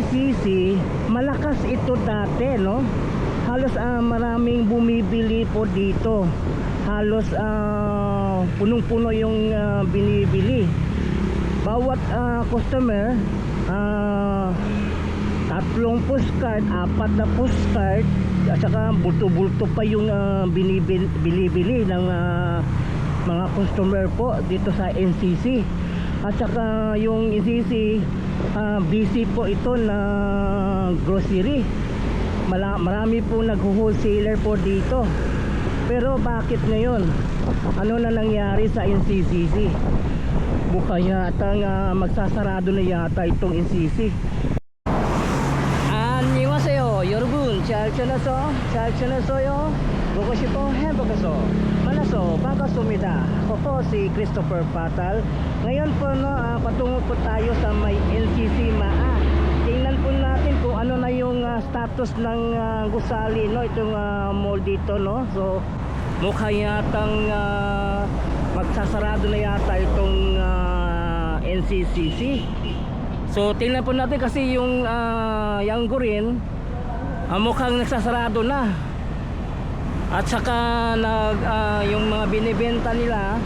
NCCC, malakas ito dati, no? Halos maraming bumibili po dito. Halos punong-puno yung binibili. Bawat customer, tatlong postcard, apat na postcard, at saka bulto-bulto pa yung binibili ng mga customer po dito sa NCC. At saka yung NCC, busy po ito na grocery. Marami po nag-wholesaler po dito. Pero bakit ngayon? Ano na nangyari sa NCCC? Mukhang yata magsasarado na yata itong NCC. 안녕하세요 여러분, 잘 지냈어요? 보고 싶어 행복해서 만나서 반갑습니다. Ako po si Christopher Patal. Ngayon po patungo po tayo sa may NCC MAA. Tingnan po natin kung ano na yung status ng gusali, no? Itong mall dito, no? So mukhang yatang magsasarado na yata itong NCCC. So tingnan po natin kasi yung Yanggurin mukhang nagsasarado na. At saka yung mga binibenta nila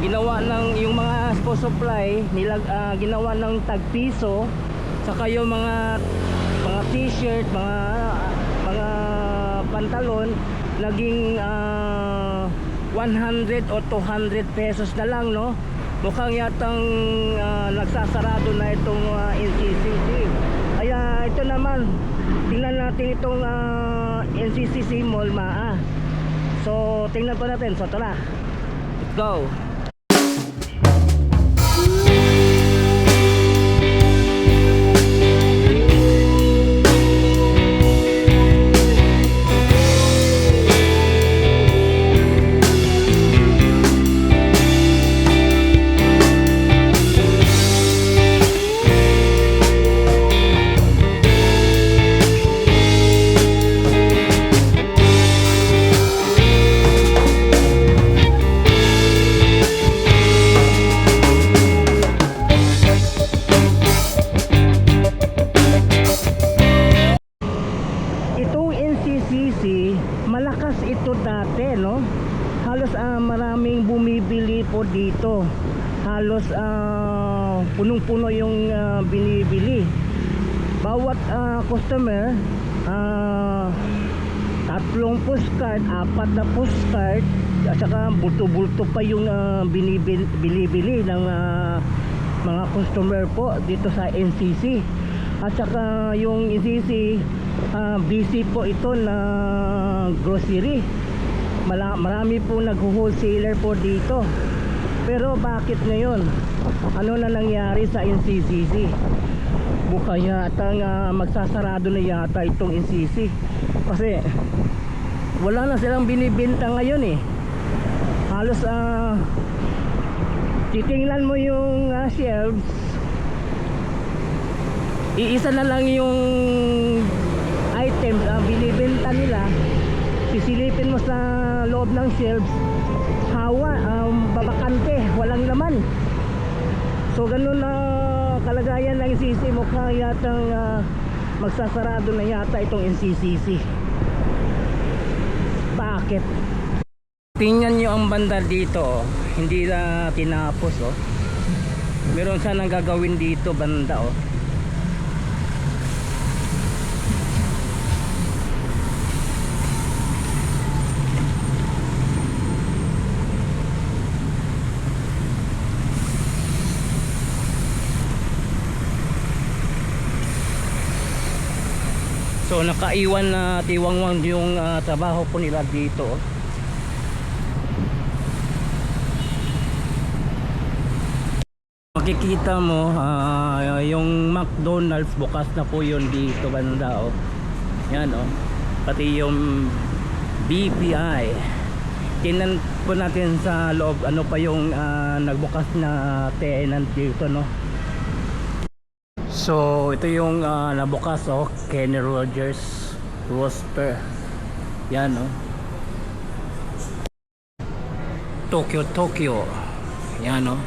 ginawa ng yung mga supply nila, ginawa ng tag-piso. Saka yung mga t-shirt, mga pantalon naging 100 o 200 pesos na lang, no? Mukhang yatang nagsasarado na itong NCCC. Kaya ito naman, tingnan natin itong NCCC Mall MAA. So tingnan po natin. So tara, let's go. Malakas ito dati, no? Halos maraming bumibili po dito. Halos punong-puno yung binibili. Bawat customer, tatlong postcard, apat na postcard, at saka bulto-bulto pa yung binibili ng mga customer po dito sa NCC. At saka yung NCC, busy po ito na grocery. Marami po nag-wholesaler po dito. Pero bakit ngayon? Ano na nangyari sa NCCC? Mukhang yata magsasarado na yata itong NCC. Kasi wala na silang binibenta ngayon, eh. Halos titingnan mo yung shelves, iisa na lang yung items binibenta nila. Sisilipin mo sa loob ng shelves, babakante, walang laman. So ganun na kalagayan ng NCC. Mukhang yatang magsasarado na yata itong NCCC. Bakit? Tingnan nyo ang banda dito, hindi na tinapos, oh. Meron sanang gagawin dito banda, oh. So nakaiwan na tiwangwang yung trabaho po nila dito. Makikita mo yung McDonald's bukas na po yun dito banda, oh. Yan, oh. Pati yung BPI. Tingnan po natin sa loob ano pa yung nagbukas na tenant dito, no. So ito yung nabukas, oh, Kenny Rogers Roaster. Yan, oh. Tokyo. Yan, oh.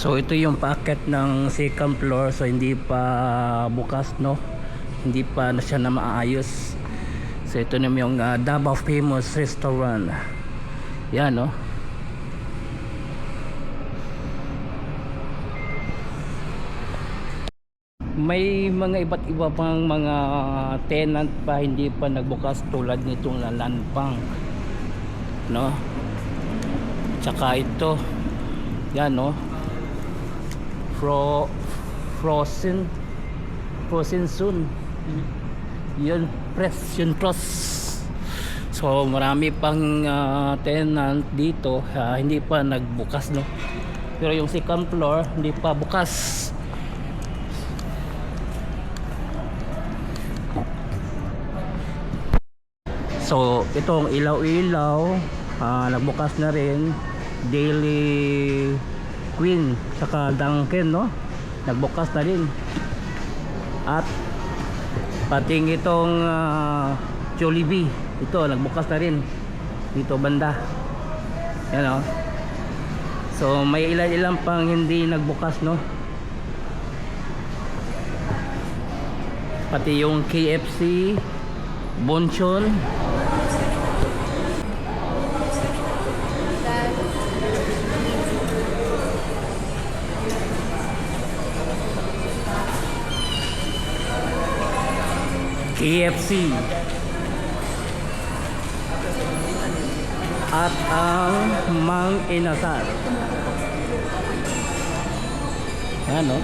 So ito yung paakyat ng second floor, so hindi pa bukas, no, hindi pa na siya na maayos. So ito naman yung Davao Famous Restaurant, yan, no. May mga iba't iba pang mga tenant pa hindi pa nagbukas tulad nitong Lalanpang, no. Tsaka ito, yan, no, frozen soon, yun press. So marami pang tenant dito, hindi pa nagbukas, no. Pero yung second floor hindi pa bukas. So itong ilaw-ilaw, nagbukas na rin. Daily Queen saka Dunkin, no, nagbukas na rin. At pating itong Jollibee, ito nagbukas na rin dito banda, yan, no. So may ilan-ilan pang hindi nagbukas, no. Pati yung KFC, Bonchon, KFC, at ang Mang Inasal, yan, no.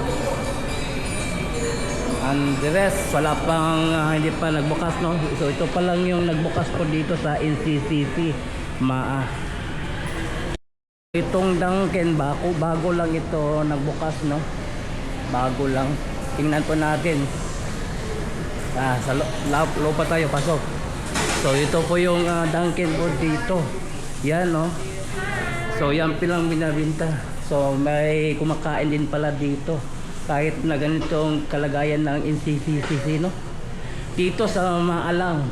And the rest wala pang hindi pa nagbukas, no. So ito pa lang yung nagbukas po dito sa NCCC Maa. Itong Dunkin bago lang ito nagbukas, no, bago lang. Tingnan po natin. Sa loob pa tayo, pasok. So ito po yung Dunkin po dito, yan, no. So yan pilang binabinta. So may kumakain din pala dito kahit na ganitong kalagayan ng NCCC, no, dito sa Maalang,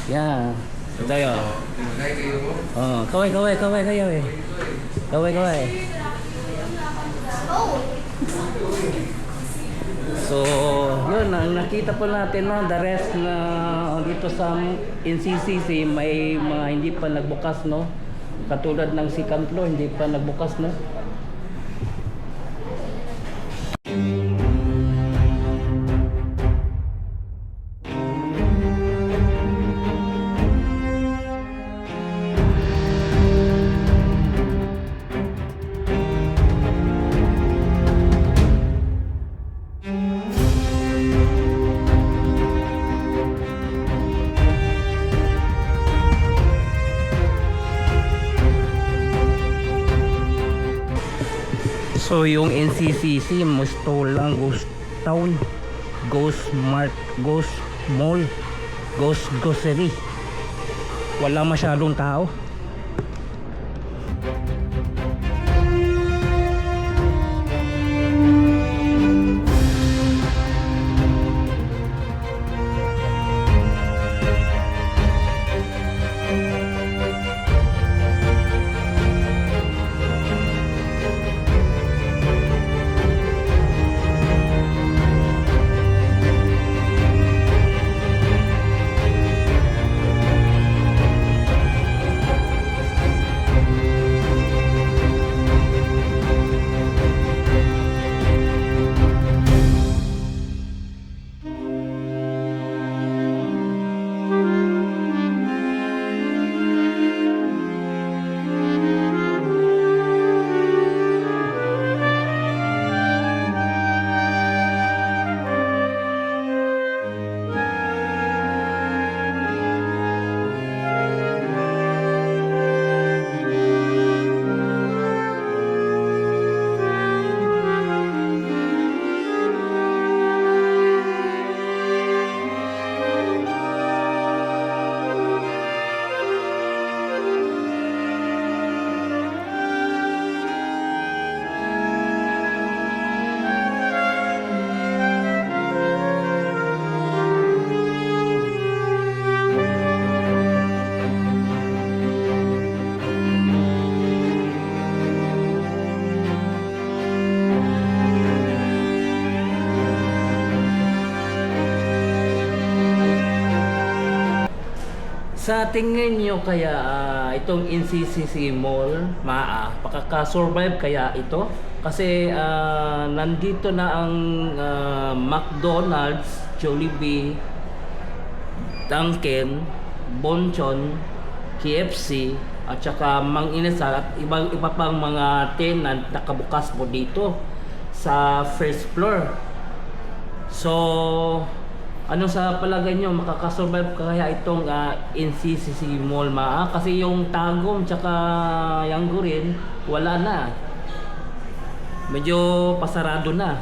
yan. So tayo, kaway so yun ang nakita po natin, no. The rest na dito sa NCCC may mga hindi pa nagbukas, no, katulad ng second floor hindi pa nagbukas, no. So yung NCCC, Mustolang, Ghost Town, Ghost Mart, Ghost Mall, Ghost Grocery, wala masyadong tao. Sa tingin nyo kaya itong NCCC Mall, pakaka-survive kaya ito? Kasi nandito na ang McDonald's, Jollibee, Dunkin, Bonchon, KFC, at saka Mang Inasal at iba pang mga tenant nakabukas po dito sa first floor. So, ano sa palagay nyo, makakasurvive kaya itong NCCC Mall Kasi yung Tagum tsaka Yanggurin, wala na. Medyo pasarado na.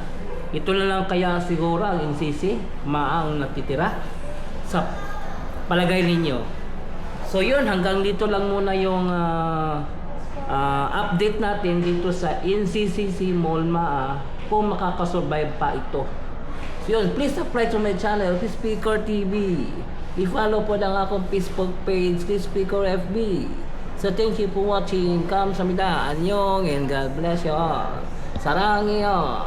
Ito na lang kaya siguro ang NCC, ang natitira sa palagay ninyo. So yun, hanggang dito lang muna yung update natin dito sa NCCC Mall kung makakasurvive pa ito. So yun, please subscribe to my channel, Chris Speaker TV. I-follow po lang akong Facebook page, Chris Speaker FB. So thank you for watching. Kamsahamnida, annyeong, and God bless you all. Sarangyo.